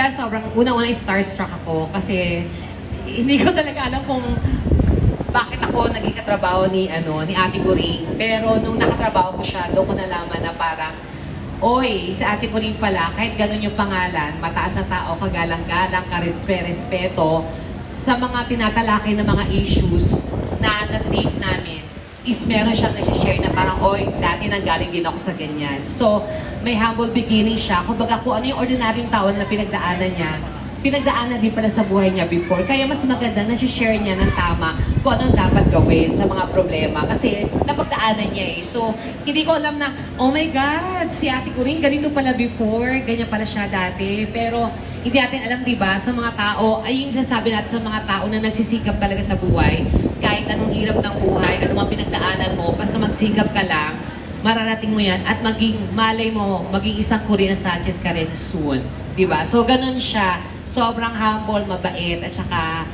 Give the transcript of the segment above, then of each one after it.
Talaga, sobrang unang-una starstruck ako kasi hindi ko talaga alam kung bakit ako naging katrabaho ni Ate Coring. Pero nung nakatrabaho ko siya, doon ko nalaman na parang, oy, si Ate Coring pala, kahit ganun yung pangalan, mataas na tao, kagalang-galang, karespeto, sa mga tinatalakay na mga issues na na-tape namin, is meron siyang nasi-share na parang, oy, dati nanggaling din ako sa ganyan. So, may humble beginning siya. Kumbaga, kung ano yung ordinaryong tao na pinagdaanan niya, pinagdaanan din pala sa buhay niya before. Kaya mas maganda na share niya ng tama kung anong dapat gawin sa mga problema. Kasi napagdaanan niya eh. So, hindi ko alam na, oh my God, si Ate Coring, ganito pala before, ganyan pala siya dati. Pero hindi natin alam, di ba, sa mga tao, ay yung sasabi natin sa mga tao na nagsisikap talaga sa buhay, kahit anong hirap ng buhay, anong mga pinagdaanan mo, basta magsikap ka lang, mararating mo yan at malay mo, maging isang Corina Sanchez ka rin soon. Diba? So, ganun siya. Sobrang humble, mabait, at saka,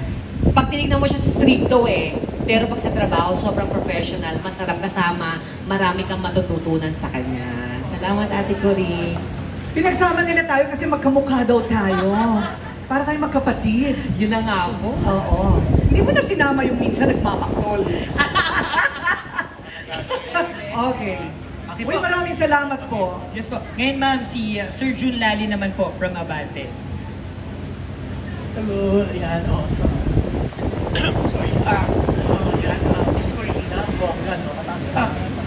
pag tinignan mo siya stricto eh, pero pag sa trabaho, sobrang professional, masarap kasama, marami kang matututunan sa kanya. Salamat, Ate Coring. Pinagsama nila tayo kasi magkamukha daw tayo. Para tayong magkapatid. Yun na nga ako. Oo. Hindi mo na sinama yung minsan nagmamaktol. Okay. Okay Uy, po. maraming salamat po. Yes po. Ngayon ma'am, si Sir Jun Lali naman po from Abante. Hello, ayan, sorry. Yan, Miss Corina, bongga, no?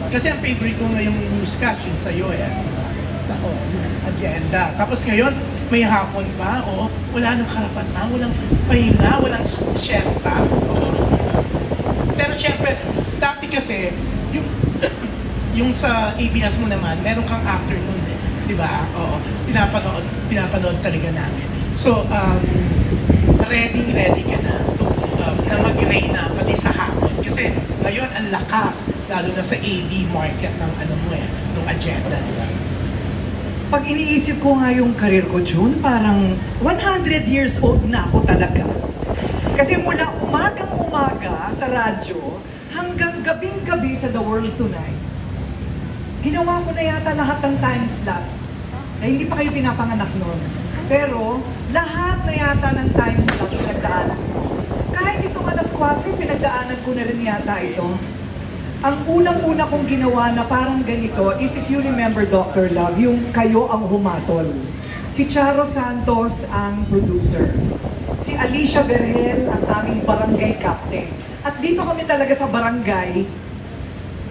Kasi ang favorite ko ngayong newscast yun sa'yo, eh. Ako, agenda. Tapos ngayon, may hapon pa, wala nang karapatan, walang pahinga, walang siesta. Pero syempre, dati kasi, yung sa ABS mo naman, meron kang afternoon, eh. Di ba? Oo, pinapanood talaga namin. So, ready ka na na mag-ray na pati sa hapon. Kasi ngayon, ang lakas, lalo na sa AV market ng ng agenda, di ba? Pag iniisip ko nga yung career ko, June, parang 100 years old na ako talaga. Kasi mula umagang-umaga sa radyo hanggang gabing-gabi sa The World Tonight, ginawa ko na yata lahat ng time slot. Hindi pa kayo pinapanganak noon. Pero lahat na yata ng time slot pinagdaanan ko. Kahit itong alas 4, pinagdaanan ko na rin yata ito. Ang unang-una kong ginawa na parang ganito is, if you remember Dr. Love, yung Kayo ang Humatol. Si Charo Santos ang producer. Si Alicia Berhel ang aming barangay captain. At dito kami talaga sa barangay,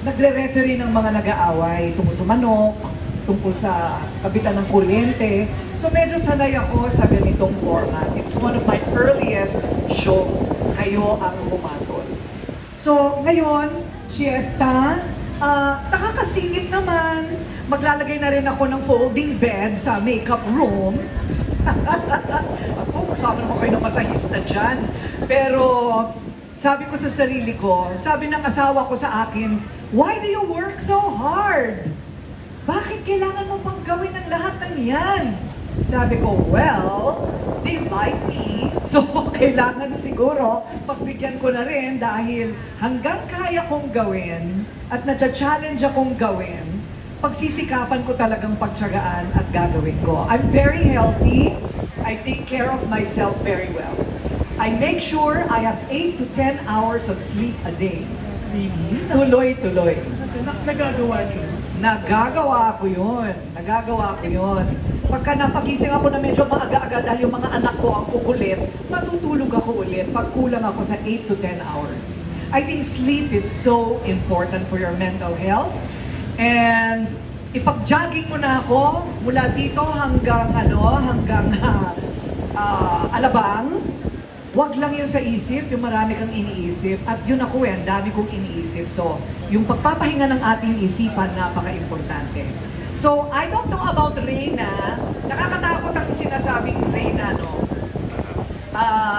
nagre-referee ng mga nag-aaway tungkol sa manok, tungkol sa kabitan ng kuryente. So medyo sanay ako sa ganitong format. It's one of my earliest shows, Kayo ang Humatol. So ngayon, siesta, nakakasingit naman. Maglalagay na rin ako ng folding bed sa makeup room. Ako, kasama naman kayo ng masahista dyan. Pero sabi ko sa sarili ko, sabi ng asawa ko sa akin, why do you work so hard? Bakit kailangan mo pang gawin ang lahat ng yan? Sabi ko, well, they like me. So, kailangan siguro pagbigyan ko na rin dahil hanggang kaya kong gawin at na-challenge akong gawin, pagsisikapan ko talagang pagtsagaan at gagawin ko. I'm very healthy. I take care of myself very well. I make sure I have 8 to 10 hours of sleep a day. Really? Tuloy-tuloy. Nagagawa niyo? Nagagawa ko yun. Pagka napagising ako na medyo maaga-aga dahil yung mga anak ko ang kukulit, matutulog ako ulit pag kulang ako sa 8 to 10 hours. I think sleep is so important for your mental health. And ipag-jogging mo na ako mula dito hanggang Alabang. Wag lang yun sa isip, yung marami kang iniisip. At yun ako ang dami kong iniisip. So, yung pagpapahinga ng ating isipan, napaka-importante. So, I don't know about Reyna. Nakakatakot ang sinasabing Reyna, no?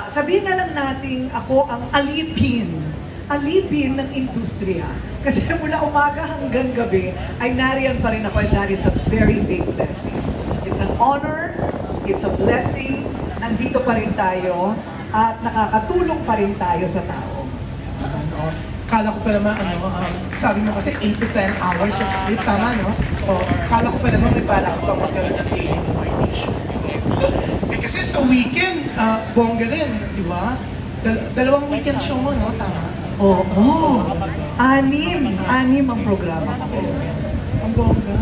Sabihin na lang natin ako ang alipin. Alipin ng industriya. Kasi mula umaga hanggang gabi, ay nariyan pa rin ako, and that is a very big blessing. It's an honor, it's a blessing, nandito pa rin tayo, at nakakatulong pa rin tayo sa tao. Kala ko pa naman, sabi mo kasi 8 to 10 hours of sleep, tama, no? Kala ko pa naman may bala ka pang magkaroon ng daily morning show. Eh kasi sa weekend, bongga rin, di ba? Dalawang weekend show mo, no? Tama? Oo. Anim ang programa ko. Ang bongga.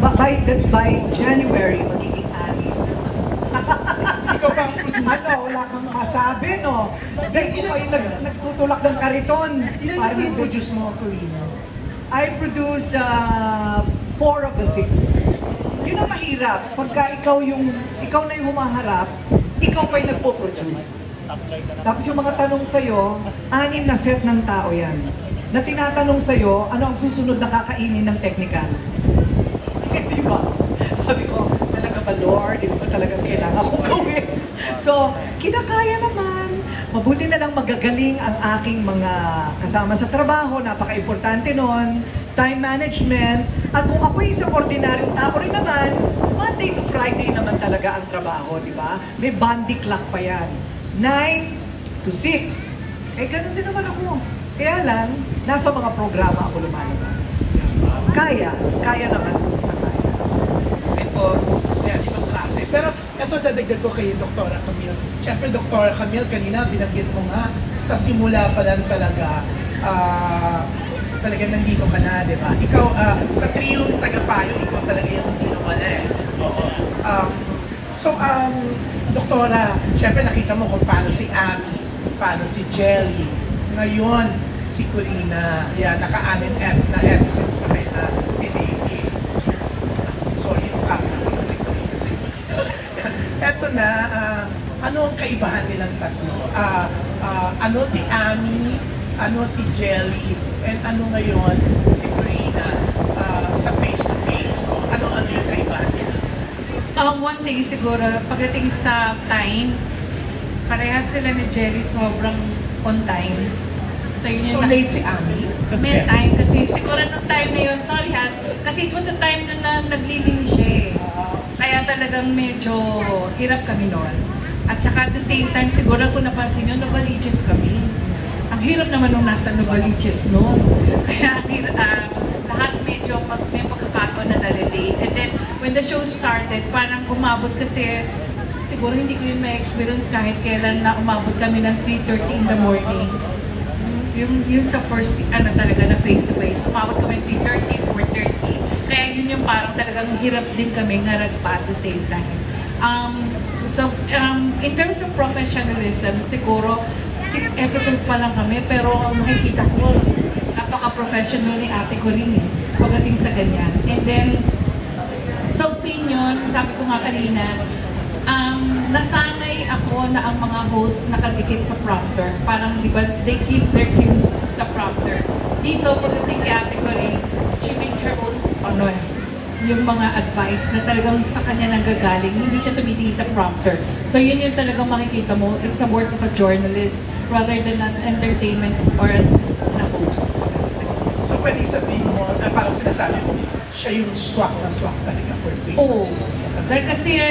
By January, magiging 6. Ikaw pa ang producer. Wala kang masabi, no? Hindi ko kayo nagtutulak ng kariton. Ilan Parang yung produce mo, Corina? I produce 4 of the 6. Yun ang mahirap. Pagka ikaw na yung humaharap, ikaw pa yung nagpo-produce. Tapos yung mga tanong sa'yo, 6 na set ng tao yan. Na tinatanong sa'yo, ano ang susunod na kakainin ng technical? Di ba? Sabi ko, talaga ba Lord? Hindi ba talagang kailangan kong gawin? So, kinakaya naman. Mabuti na lang magagaling ang aking mga kasama sa trabaho. Napaka-importante nun. Time management. At kung ako isang ordinaryong tao rin naman, Monday to Friday naman talaga ang trabaho, di ba? May bandy clock pa yan. 9 to 6. Eh, ganun din naman ako. Kaya lang, nasa mga programa ako lumalabas. Kaya naman sa kaya. Ito, yan, ibang klase. Pero ito dadagdag ko kay Dr. Camille. Siyempre, Dr. Camille, kanina binanggit mo nga, sa simula pa lang talaga, talaga nandito ka na, di ba? Ikaw, sa trio tagapayo, ikaw talaga yung hindi nawala eh. Oo. Doktora, siyempre nakita mo kung paano si Ami, paano si Jelly. Ngayon, si Corina, yan, naka-anin na episode sa kayo na pinili. Sorry, yung camera ko na Corina sa Eto na, ano ang kaibahan nilang tatlo? Ano si Ami, ano si Jelly, and ano ngayon si Corina sa face-to-face. So, ano yung kaibahan nila? One thing siguro, pagdating sa time, parehas sila ni Jelly sobrang on time. So yun So, yung late si Ami? may time kasi siguro nung time na yun, sorry ha, kasi it was a time na naglilinis siya eh. Kaya talagang medyo hirap kami noon. At saka at the same time, siguro kung napansin nyo, Novaliches kami. Ang hirap naman nung nasa Novaliches noon. Kaya lahat medyo may pagkakataon na na-relate. And then, when the show started, parang umabot kasi, siguro hindi ko yun ma-experience kahit kailan na umabot kami ng 3:30 in the morning. Yung sa first, talaga na face-to-face, umabot kami 3:30, 4:30. Kaya yun yung parang talagang hirap din kami ngarag pa at the same time. In terms of professionalism, siguro 6 episodes pa lang kami, pero makikita ko, napaka-professional ni ate ko rin eh, pagdating sa ganyan. And then, sa opinion, sabi ko nga kanina, nasanay ako na ang mga host nakadikit sa prompter. Parang, di ba, they keep their cues sa prompter. Dito, pagdating kay ate ko rin, she makes her own, yung mga advice na talagang sa kanya nanggagaling, hindi siya tumitingin sa prompter. So yun yung talagang makikita mo, it's a work of a journalist rather than an entertainment or na host. So, pwedeng sabihin mo, parang sinasabi mo, siya yung swak na swak talaga for face. Oo. Dahil kasi,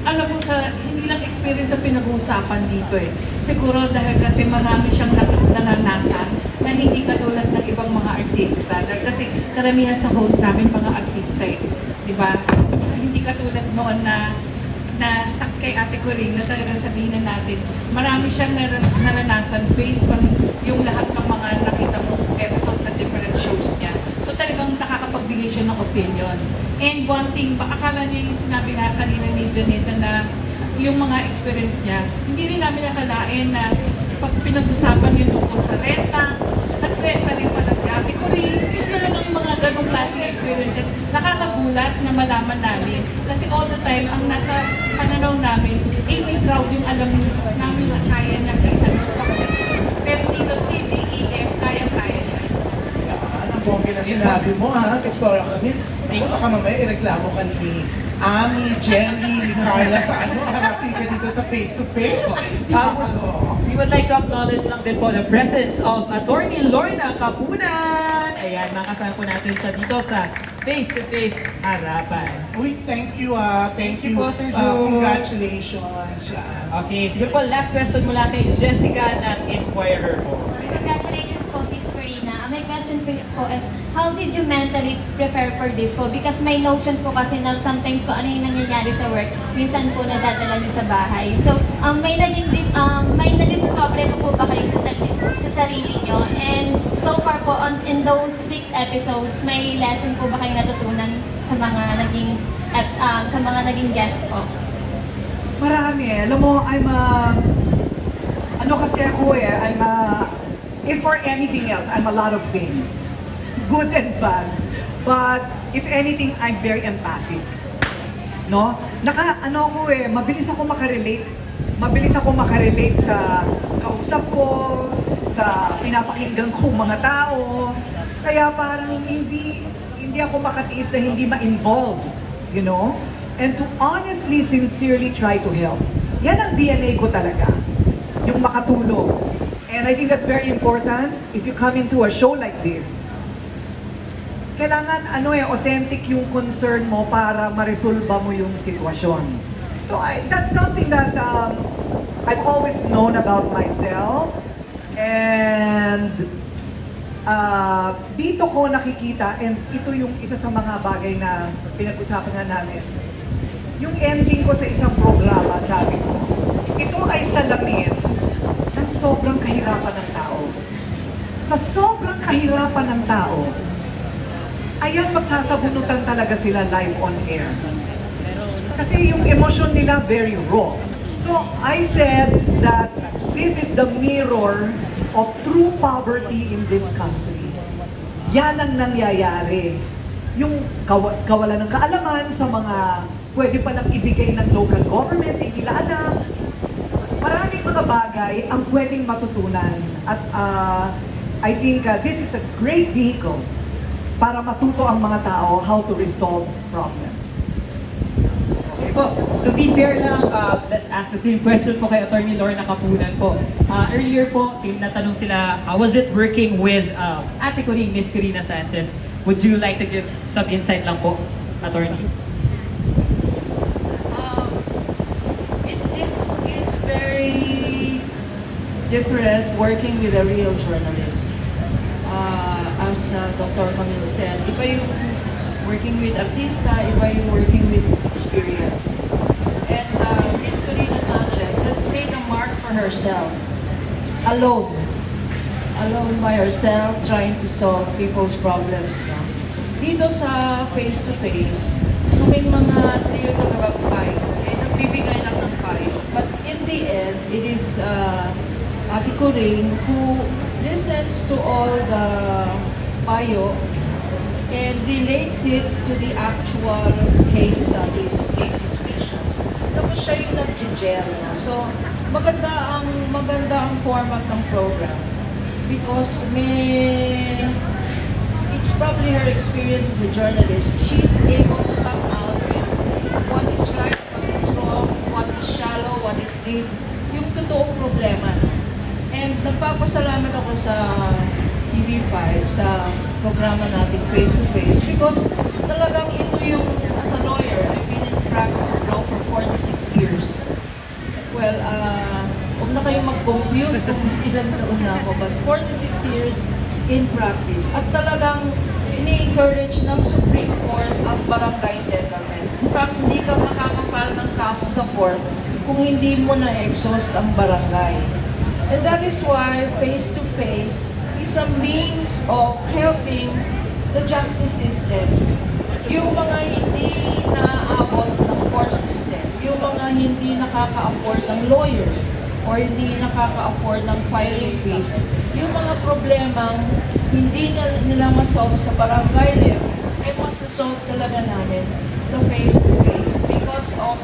alam mo hindi lang experience ang pinag-uusapan dito eh. Siguro dahil kasi marami siyang naranasan na hindi katulad ng ibang mga artista. Dahil kasi karamihan sa host namin mga artista eh. Diba? Hindi katulad noon na sa kay Ate Corinne na talaga sabihin na natin, marami siyang naranasan based on yung lahat ng mga nakita mong episodes sa different shows niya. So talagang nakakapagbigay siya ng opinion. And one thing, akala niya yung sinabi nga kanina ni Janita na yung mga experience niya, hindi rin namin nakalain na pag pinag-usapan yung tungkol sa renta, nag-renta rin pala si Ate Corinne. Yung talagang mga ganong klaseng experiences, nakakagulat na malaman namin. Kasi all the time, ang nasa pananaw namin, may crowd yung alam namin na kaya niya kaya pero dito si DEF, kaya-kaya niya. Ang bongga na sinabi mo ha, Doktora Camille. Ako, baka mamaya ireklamo ka ni Ami, Jelly, ni Carla sa harapin ka dito sa face-to-face. We would like to acknowledge lang din po the presence of Attorney Lorna Capunan. Ayan, makasama po natin siya dito sa face-to-face harapan. Uy, thank you Thank you. po, Sir Joe. Congratulations. Okay, siguro po last question mula kay Jessica ng Inquirer po. Congratulations po, Miss Corina. my question po is, how did you mentally prepare for this po? Because may notion po kasi na sometimes kung ano yung nangyayari sa work, minsan po nadadala niyo sa bahay. So, may na-discover po ba kayo sa sarili niyo? And so far po, in those 6 episodes, may lesson po ba kayo natutunan sa mga naging guests po? Marami eh. Alam mo, ano kasi ako eh, if for anything else, I'm a lot of things. Good and bad. But if anything, I'm very empathic. No? Mabilis ako makarelate. Mabilis ako makarelate sa kausap ko, sa pinapakinggan kong mga tao. Kaya parang hindi ako makatiis na hindi ma-involve. You know? And to honestly, sincerely try to help. Yan ang DNA ko talaga. Yung makatulong. And I think that's very important if you come into a show like this. Kailangan authentic yung concern mo para maresolba mo yung sitwasyon. So that's something that I've always known about myself. And dito ko nakikita, and ito yung isa sa mga bagay na pinag-usapan na namin. Yung ending ko sa isang programa, sabi ko, ito ay salamin ng sobrang kahirapan ng tao. Sa sobrang kahirapan ng tao, ayan, magsasabunutan talaga sila live on air. Kasi yung emosyon nila very raw. So I said that this is the mirror of true poverty in this country. Yan ang nangyayari. Yung kawalan ng kaalaman sa mga pwede palang ibigay ng local government, hindi nila alam. Maraming mga bagay ang pwedeng matutunan. At I think this is a great vehicle para matuto ang mga tao how to resolve problems. Okay po, to be fair lang, let's ask the same question po kay Attorney Lorna Capunan po. Earlier po, natanong sila, how was it working with Ate Coring, Miss Corina Sanchez? Would you like to give some insight lang po, Attorney? It's very different working with a real journalist. As Dr. Camille said, iba yung working with artista, iba yung working with experience. And Miss Corina Sanchez has made a mark for herself, alone by herself, trying to solve people's problems. No? Dito sa face-to-face, kaming mga trio tagapagpayo, nagbibigay lang ng payo. But in the end, it is Ate Coring who listens to all the payo and relates it to the actual case studies, case situations. Tapos siya yung nag-gel. No? So, maganda ang format ng program because it's probably her experience as a journalist. She's able to come out with what is right, what is wrong, what is shallow, what is deep, yung totoong problema. No? And nagpapasalamat ako sa TV5, sa programa nating face-to-face because talagang ito yung, as a lawyer, I've been in practice of law for 46 years. Well, huwag na kayong mag-compute kung ilan taon na ako, but 46 years in practice. At talagang ini-encourage ng Supreme Court ang barangay settlement. In fact, hindi ka makakapal ng kaso sa court kung hindi mo na-exhaust ang barangay. And that is why face-to-face is a means of helping the justice system. Yung mga hindi naaabot ng court system, yung mga hindi nakaka-afford ng lawyers, or hindi nakaka-afford ng filing fees, yung mga problemang hindi nila masolve sa barangay level, ay masasolve talaga namin sa face-to-face because of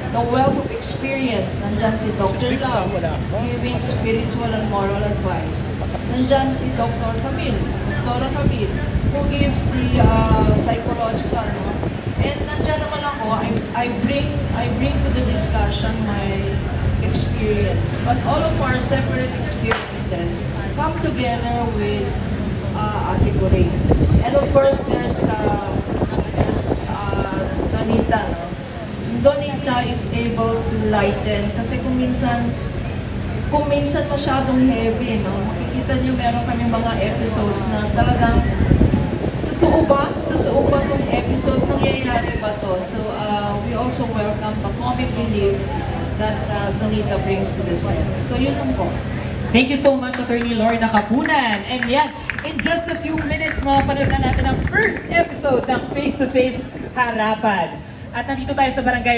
the wealth of experience. Nandyan si Dr. Lau, giving spiritual and moral advice. Nandyan si Dr. Camille, who gives the psychological. No? And nandyan naman ako, I bring to the discussion my experience. But all of our separate experiences come together with Ate Coring. And of course, there's Donita, no? Donita is able to lighten kasi kung minsan kung minsan masyadong heavy, no? Makikita niyo meron kami mga episodes na talagang totoo ba? Totoo ba itong episode? Nangyayari ba to? So, we also welcome the comic relief that Donita brings to the set. So, yun lang po. Thank you so much, Attorney Lorna Kapunan. And yan, in just a few minutes, mapapanood na natin ang first episode ng Face to Face Harapan. At nandito tayo sa Barangay